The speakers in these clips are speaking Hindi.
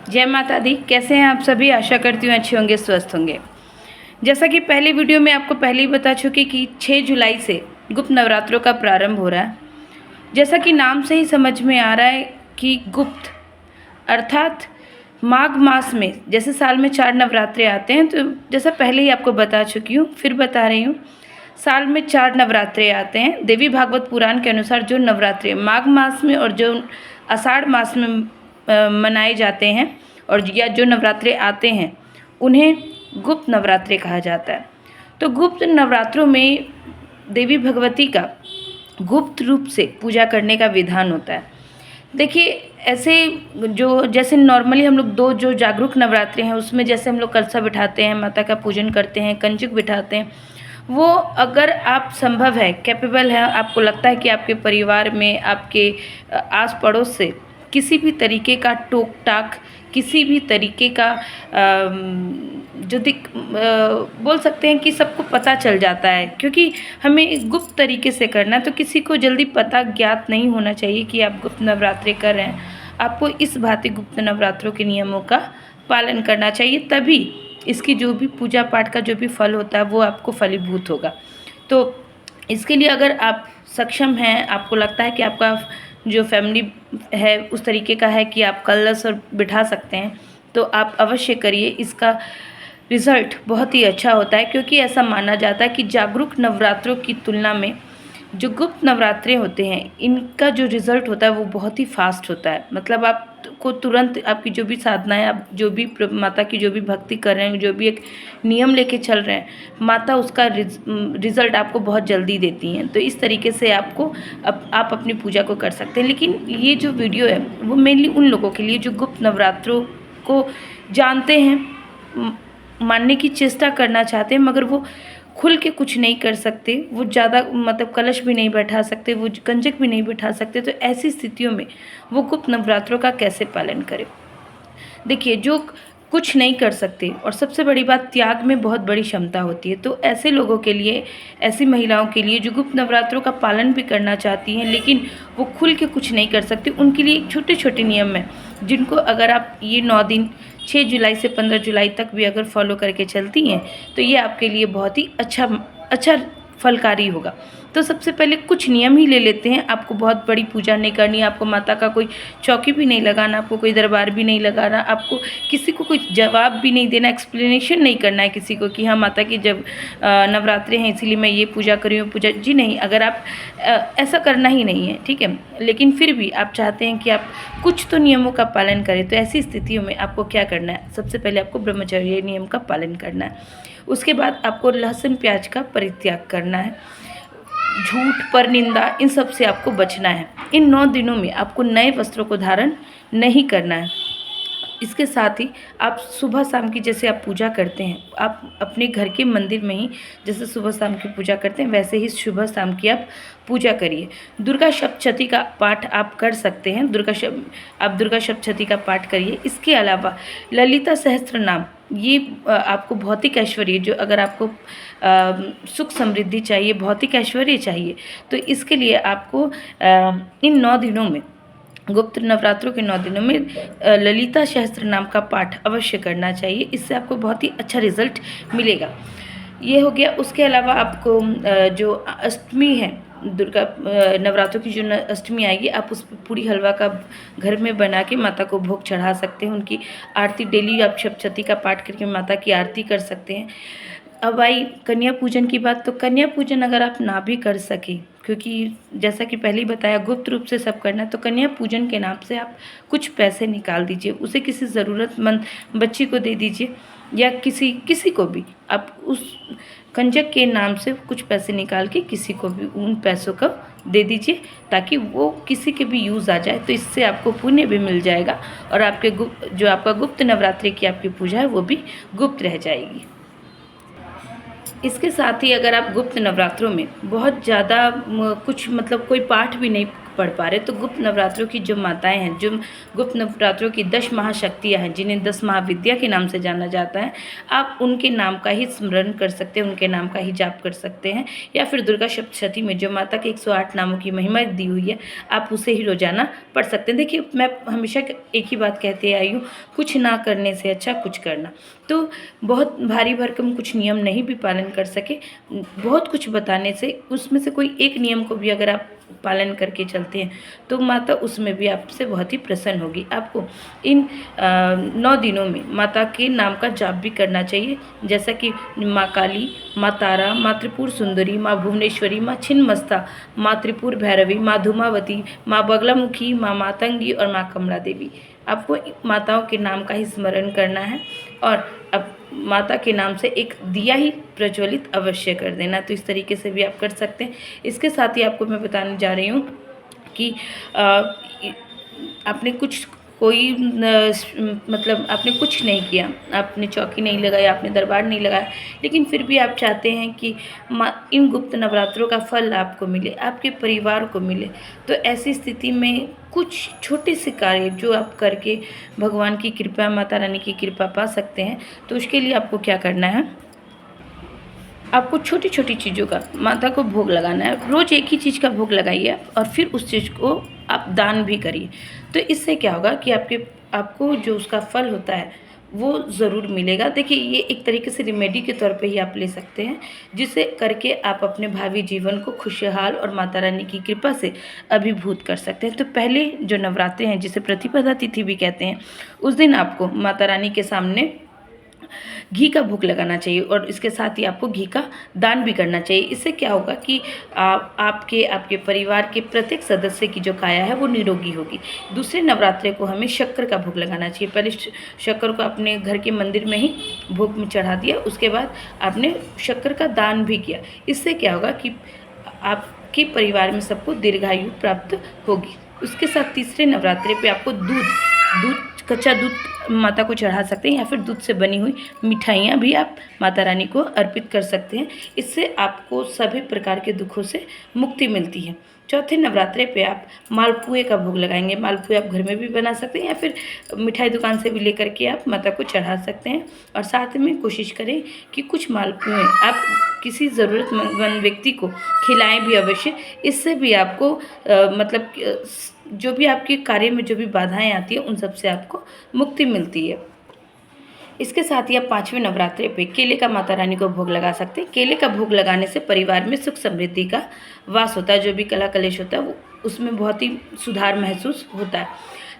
जय माता दी। कैसे हैं आप सभी? आशा करती हूँ अच्छे होंगे, स्वस्थ होंगे। जैसा कि पहले वीडियो में आपको पहले ही बता चुकी कि 6 जुलाई से गुप्त नवरात्रों का प्रारंभ हो रहा है। जैसा कि नाम से ही समझ में आ रहा है कि गुप्त अर्थात माघ मास में जैसे साल में 4 नवरात्रे आते हैं, तो जैसा पहले ही आपको बता चुकी हूँ, फिर बता रही हूँ। साल में 4 नवरात्रे आते हैं। देवी भागवत पुराण के अनुसार जो नवरात्रे माघ मास में और जो आषाढ़ मास में मनाए जाते हैं और या जो नवरात्रे आते हैं, उन्हें गुप्त नवरात्रे कहा जाता है। तो गुप्त नवरात्रों में देवी भगवती का गुप्त रूप से पूजा करने का विधान होता है। देखिए, ऐसे जो जैसे नॉर्मली हम लोग 2 जो जागरूक नवरात्रे हैं उसमें जैसे हम लोग कलशा बिठाते हैं, माता का पूजन करते हैं, कंजक बिठाते हैं, वो अगर आप संभव है, कैपेबल है, आपको लगता है कि आपके परिवार में, आपके आस पड़ोस से किसी भी तरीके का टोक टाक, किसी भी तरीके का बोल सकते हैं कि सबको पता चल जाता है, क्योंकि हमें गुप्त तरीके से करना है, तो किसी को जल्दी पता ज्ञात नहीं होना चाहिए कि आप गुप्त नवरात्रे कर रहे हैं। आपको इस भांति गुप्त नवरात्रों के नियमों का पालन करना चाहिए, तभी इसकी जो भी पूजा पाठ का जो भी फल होता है वो आपको फलीभूत होगा। तो इसके लिए अगर आप सक्षम हैं, आपको लगता है कि आपका जो फैमिली है उस तरीके का है कि आप कलश और बिठा सकते हैं, तो आप अवश्य करिए। इसका रिज़ल्ट बहुत ही अच्छा होता है, क्योंकि ऐसा माना जाता है कि जागरूक नवरात्रों की तुलना में जो गुप्त नवरात्रे होते हैं, इनका जो रिज़ल्ट होता है वो बहुत ही फास्ट होता है। मतलब आपको तुरंत आपकी जो भी साधनाएँ, आप जो भी माता की जो भी भक्ति कर रहे हैं, जो भी एक नियम लेके चल रहे हैं, माता उसका रिज़ल्ट आपको बहुत जल्दी देती हैं। तो इस तरीके से आपको आप अपनी पूजा को कर सकते हैं। लेकिन ये जो वीडियो है वो मेनली उन लोगों के लिए जो गुप्त नवरात्रों को जानते हैं, मानने की चेष्टा करना चाहते हैं, मगर वो खुल के कुछ नहीं कर सकते, वो ज़्यादा मतलब कलश भी नहीं बैठा सकते, वो कंजक भी नहीं बैठा सकते। तो ऐसी स्थितियों में वो गुप्त नवरात्रों का कैसे पालन करें? देखिए, जो कुछ नहीं कर सकते, और सबसे बड़ी बात, त्याग में बहुत बड़ी क्षमता होती है। तो ऐसे लोगों के लिए, ऐसी महिलाओं के लिए जो गुप्त नवरात्रों का पालन भी करना चाहती हैं लेकिन वो खुल के कुछ नहीं कर सकती, उनके लिए छोटे छोटे नियम हैं, जिनको अगर आप ये 9 दिन 6 जुलाई से 15 जुलाई तक भी अगर फॉलो करके चलती हैं, तो ये आपके लिए बहुत ही अच्छा फलकारी होगा। तो सबसे पहले कुछ नियम ही ले लेते हैं। आपको बहुत बड़ी पूजा नहीं करनी, आपको माता का कोई चौकी भी नहीं लगाना, आपको कोई दरबार भी नहीं लगाना, आपको किसी को कोई जवाब भी नहीं देना, एक्सप्लेनेशन नहीं करना है किसी को कि हाँ माता की जब नवरात्रे हैं इसीलिए मैं ये पूजा कर रही हूँ। पूजा जी नहीं, अगर आप ऐसा करना ही नहीं है, ठीक है, लेकिन फिर भी आप चाहते हैं कि आप कुछ तो नियमों का पालन करें, तो ऐसी स्थितियों में आपको क्या करना है? सबसे पहले आपको ब्रह्मचर्य नियम का पालन करना है। उसके बाद आपको लहसुन प्याज का परित्याग करना है। झूठ, परनिंदा, इन सब से आपको बचना है। इन 9 दिनों में आपको नए वस्त्रों को धारण नहीं करना है। इसके साथ ही आप सुबह शाम की जैसे आप पूजा करते हैं, आप अपने घर के मंदिर में ही जैसे सुबह शाम की पूजा करते हैं वैसे ही सुबह शाम की आप पूजा करिए। दुर्गा सप्तशती का पाठ आप कर सकते हैं, आप दुर्गा सप्तशती का पाठ करिए। इसके अलावा ललिता सहस्त्र नाम, ये आपको भौतिक ऐश्वर्य, जो अगर आपको सुख समृद्धि चाहिए, भौतिक ऐश्वर्य चाहिए, तो इसके लिए आपको इन 9 दिनों में, गुप्त नवरात्रों के 9 दिनों में ललिता सहस्त्र नाम का पाठ अवश्य करना चाहिए। इससे आपको बहुत ही अच्छा रिजल्ट मिलेगा। ये हो गया। उसके अलावा आपको जो अष्टमी है, दुर्गा नवरात्रों की जो अष्टमी आएगी, आप उस पूरी हलवा का घर में बना के माता को भोग चढ़ा सकते हैं। उनकी आरती डेली आप सप्तशती का पाठ करके माता की आरती कर सकते हैं। अब आई कन्या पूजन की बात, तो कन्या पूजन अगर आप ना भी कर सकें, क्योंकि जैसा कि पहले ही बताया गुप्त रूप से सब करना है, तो कन्या पूजन के नाम से आप कुछ पैसे निकाल दीजिए, उसे किसी ज़रूरतमंद बच्ची को दे दीजिए, या किसी को भी आप उस कंजक के नाम से कुछ पैसे निकाल के किसी को भी उन पैसों का दे दीजिए, ताकि वो किसी के भी यूज़ आ जाए। तो इससे आपको पुण्य भी मिल जाएगा, और आपके जो आपका गुप्त नवरात्रि की आपकी पूजा है वो भी गुप्त रह जाएगी। इसके साथ ही अगर आप गुप्त नवरात्रों में बहुत ज़्यादा कुछ मतलब कोई पाठ भी नहीं पढ़ पा रहे। तो गुप्त नवरात्रों की जो माताएं हैं, जो गुप्त नवरात्रों की 10 महाशक्तियाँ हैं, जिन्हें 10 महाविद्या के नाम से जाना जाता है, आप उनके नाम का ही स्मरण कर सकते हैं, उनके नाम का ही जाप कर सकते हैं। या फिर दुर्गा सप्तशती में जो माता के 108 नामों की महिमा दी हुई है, आप उसे ही रोजाना पढ़ सकते हैं। देखिए, मैं हमेशा एक ही बात कहते आई हूँ, कुछ ना करने से अच्छा कुछ करना। तो बहुत भारी भरकम कुछ नियम नहीं भी पालन कर सके, बहुत कुछ बताने से उसमें से कोई एक नियम को भी अगर आप पालन करके चलते हैं तो माता उसमें भी आपसे बहुत ही प्रसन्न होगी। आपको इन 9 दिनों में माता के नाम का जाप भी करना चाहिए, जैसा कि माँ काली, माँ तारा, माँ त्रिपुर सुंदरी, माँ भुवनेश्वरी, माँ छिन्नमस्ता, माँ त्रिपुर भैरवी, माँ धूमावती, माँ बगलामुखी, माँ मातंगी और माँ कमला देवी। आपको माताओं के नाम का ही स्मरण करना है और अब माता के नाम से एक दिया ही प्रज्वलित अवश्य कर देना। तो इस तरीके से भी आप कर सकते हैं। इसके साथ ही आपको मैं बताने जा रही हूँ कि आपने कुछ कोई मतलब आपने कुछ नहीं किया, आपने चौकी नहीं लगाई, आपने दरबार नहीं लगाया, लेकिन फिर भी आप चाहते हैं कि इन गुप्त नवरात्रों का फल आपको मिले, आपके परिवार को मिले। तो ऐसी स्थिति में कुछ छोटे से कार्य जो आप करके भगवान की कृपा, माता रानी की कृपा पा सकते हैं। तो उसके लिए आपको क्या करना है, आपको छोटी छोटी चीज़ों का माता को भोग लगाना है। रोज़ एक ही चीज़ का भोग लगाइए और फिर उस चीज़ को आप दान भी करिए। तो इससे क्या होगा कि आपको जो उसका फल होता है वो ज़रूर मिलेगा। देखिए, ये एक तरीके से रेमेडी के तौर पे ही आप ले सकते हैं, जिसे करके आप अपने भावी जीवन को खुशहाल और माता रानी की कृपा से अभिभूत कर सकते हैं। तो पहले जो नवरात्रे हैं, जिसे प्रतिपदा तिथि भी कहते हैं, उस दिन आपको माता रानी के सामने घी का भोग लगाना चाहिए और इसके साथ ही आपको घी का दान भी करना चाहिए। इससे क्या होगा कि आपके परिवार के प्रत्येक सदस्य की जो काया है वो निरोगी होगी। दूसरे नवरात्रे को हमें शक्कर का भोग लगाना चाहिए। पहले शक्कर को अपने घर के मंदिर में ही भोग में चढ़ा दिया, उसके बाद आपने शक्कर का दान भी किया। इससे क्या होगा कि आपके परिवार में सबको दीर्घायु प्राप्त होगी। उसके साथ तीसरे नवरात्रे पे आपको कच्चा दूध माता को चढ़ा सकते हैं या फिर दूध से बनी हुई मिठाइयाँ भी आप माता रानी को अर्पित कर सकते हैं। इससे आपको सभी प्रकार के दुखों से मुक्ति मिलती है। चौथे नवरात्रे पे आप मालपुए का भोग लगाएंगे। मालपुए आप घर में भी बना सकते हैं या फिर मिठाई दुकान से भी लेकर के आप माता को चढ़ा सकते हैं। और साथ में कोशिश करें कि कुछ मालपुए आप किसी ज़रूरतमंद व्यक्ति को खिलाएं भी अवश्य। इससे भी आपको जो भी आपके कार्य में जो भी बाधाएं आती है उन सब से आपको मुक्ति मिलती है। इसके साथ ही आप 5वें नवरात्रे पे केले का माता रानी को भोग लगा सकते हैं। केले का भोग लगाने से परिवार में सुख समृद्धि का वास होता है। जो भी कला कलेश होता है वो उसमें बहुत ही सुधार महसूस होता है।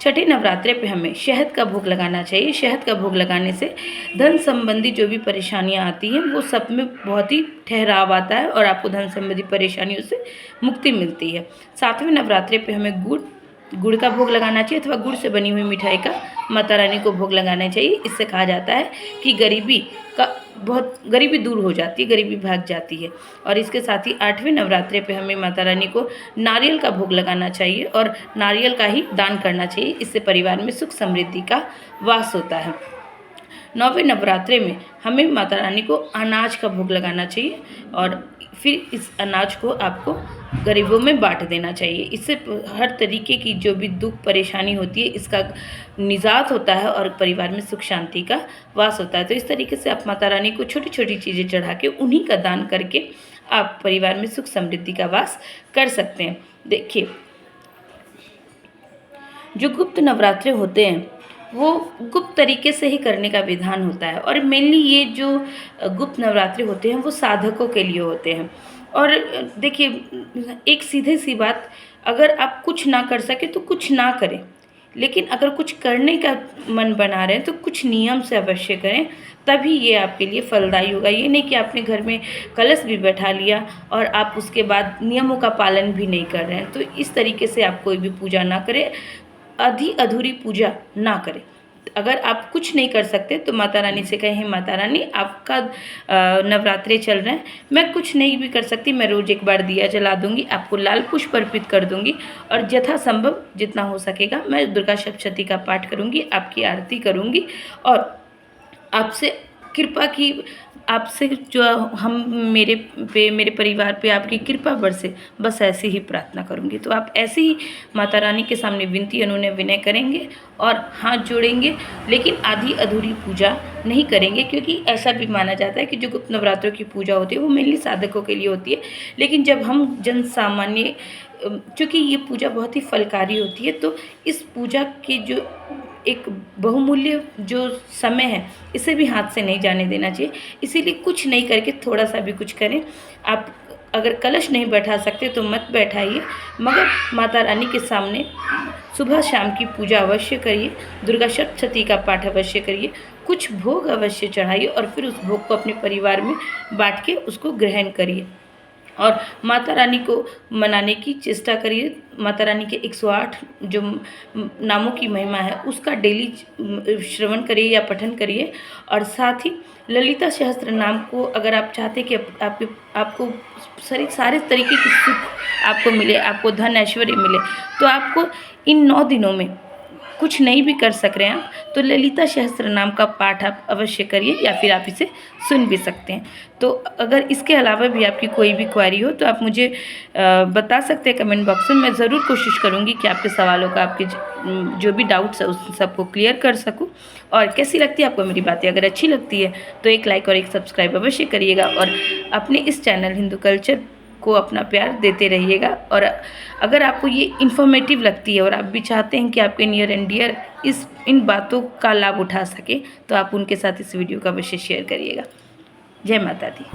छठे नवरात्रे पे हमें शहद का भोग लगाना चाहिए। शहद का भोग लगाने से धन संबंधी जो भी परेशानियां आती हैं वो सब में बहुत ही ठहराव आता है और आपको धन संबंधी परेशानियों से मुक्ति मिलती है। 7वें नवरात्रे पे हमें गुड़ का भोग लगाना चाहिए अथवा गुड़ से बनी हुई मिठाई का माता रानी को भोग लगाना चाहिए। इससे कहा जाता है कि गरीबी दूर हो जाती है, गरीबी भाग जाती है। और इसके साथ ही 8वें नवरात्रे पे हमें माता रानी को नारियल का भोग लगाना चाहिए और नारियल का ही दान करना चाहिए। इससे परिवार में सुख समृद्धि का वास होता है। 9वें नवरात्रे में हमें माता रानी को अनाज का भोग लगाना चाहिए और फिर इस अनाज को आपको गरीबों में बांट देना चाहिए। इससे हर तरीके की जो भी दुख परेशानी होती है इसका निजात होता है और परिवार में सुख शांति का वास होता है। तो इस तरीके से आप माता रानी को छोटी छोटी चीज़ें चढ़ा के उन्हीं का दान करके आप परिवार में सुख समृद्धि का वास कर सकते हैं। देखिए, जो गुप्त नवरात्रे होते हैं वो गुप्त तरीके से ही करने का विधान होता है और मेनली ये जो गुप्त नवरात्रि होते हैं वो साधकों के लिए होते हैं। और देखिए, एक सीधे सी बात, अगर आप कुछ ना कर सके तो कुछ ना करें, लेकिन अगर कुछ करने का मन बना रहे हैं तो कुछ नियम से अवश्य करें, तभी ये आपके लिए फलदायी होगा। ये नहीं कि आपने घर में कलश भी बैठा लिया और आप उसके बाद नियमों का पालन भी नहीं कर रहे हैं। तो इस तरीके से आप कोई भी पूजा ना करें, आधी अधूरी पूजा ना करें। अगर आप कुछ नहीं कर सकते तो माता रानी से कहें, माता रानी आपका नवरात्रे चल रहे हैं, मैं कुछ नहीं भी कर सकती, मैं रोज़ एक बार दिया जला दूंगी, आपको लाल पुष्प अर्पित कर दूंगी और यथासंभव जितना हो सकेगा मैं दुर्गा सप्तशती का पाठ करूंगी, आपकी आरती करूंगी और आपसे कृपा की आपसे जो हम मेरे परिवार पे आपकी कृपा बरसे, बस ऐसी ही प्रार्थना करूँगी। तो आप ऐसे ही माता रानी के सामने विनती अनुनय विनय करेंगे और हाथ जोड़ेंगे, लेकिन आधी अधूरी पूजा नहीं करेंगे, क्योंकि ऐसा भी माना जाता है कि जो गुप्त नवरात्रों की पूजा होती है वो मेनली साधकों के लिए होती है। लेकिन जब हम जन सामान्य, चूँकि ये पूजा बहुत ही फलकारी होती है, तो इस पूजा की जो एक बहुमूल्य जो समय है, इसे भी हाथ से नहीं जाने देना चाहिए। इसीलिए कुछ नहीं करके थोड़ा सा भी कुछ करें। आप अगर कलश नहीं बैठा सकते तो मत बैठाइए, मगर माता रानी के सामने सुबह शाम की पूजा अवश्य करिए, दुर्गा सप्तशती का पाठ अवश्य करिए, कुछ भोग अवश्य चढ़ाइए और फिर उस भोग को अपने परिवार में बाँट के उसको ग्रहण करिए और माता रानी को मनाने की चेष्टा करिए। माता रानी के 108 जो नामों की महिमा है उसका डेली श्रवण करिए या पठन करिए। और साथ ही ललिता सहस्त्र नाम को अगर आप चाहते कि आपको सारे तरीके की सुख आपको मिले, आपको धन ऐश्वर्य मिले, तो आपको इन 9 दिनों में कुछ नहीं भी कर सक रहे हैं आप, तो ललिता सहस्त्र नाम का पाठ आप अवश्य करिए या फिर आप इसे सुन भी सकते हैं। तो अगर इसके अलावा भी आपकी कोई भी क्वेरी हो तो आप मुझे बता सकते हैं कमेंट बॉक्स में। मैं ज़रूर कोशिश करूँगी कि आपके सवालों का, आपके जो भी डाउट्स है उस सबको क्लियर कर सकूँ। और कैसी लगती है आपको मेरी बातें? अगर अच्छी लगती है तो एक लाइक और एक सब्सक्राइब अवश्य करिएगा और अपने इस चैनल हिंदू कल्चर को अपना प्यार देते रहिएगा। और अगर आपको ये इन्फॉर्मेटिव लगती है और आप भी चाहते हैं कि आपके नियर एंड डियर इन बातों का लाभ उठा सके, तो आप उनके साथ इस वीडियो का अवश्य शेयर करिएगा। जय माता दी।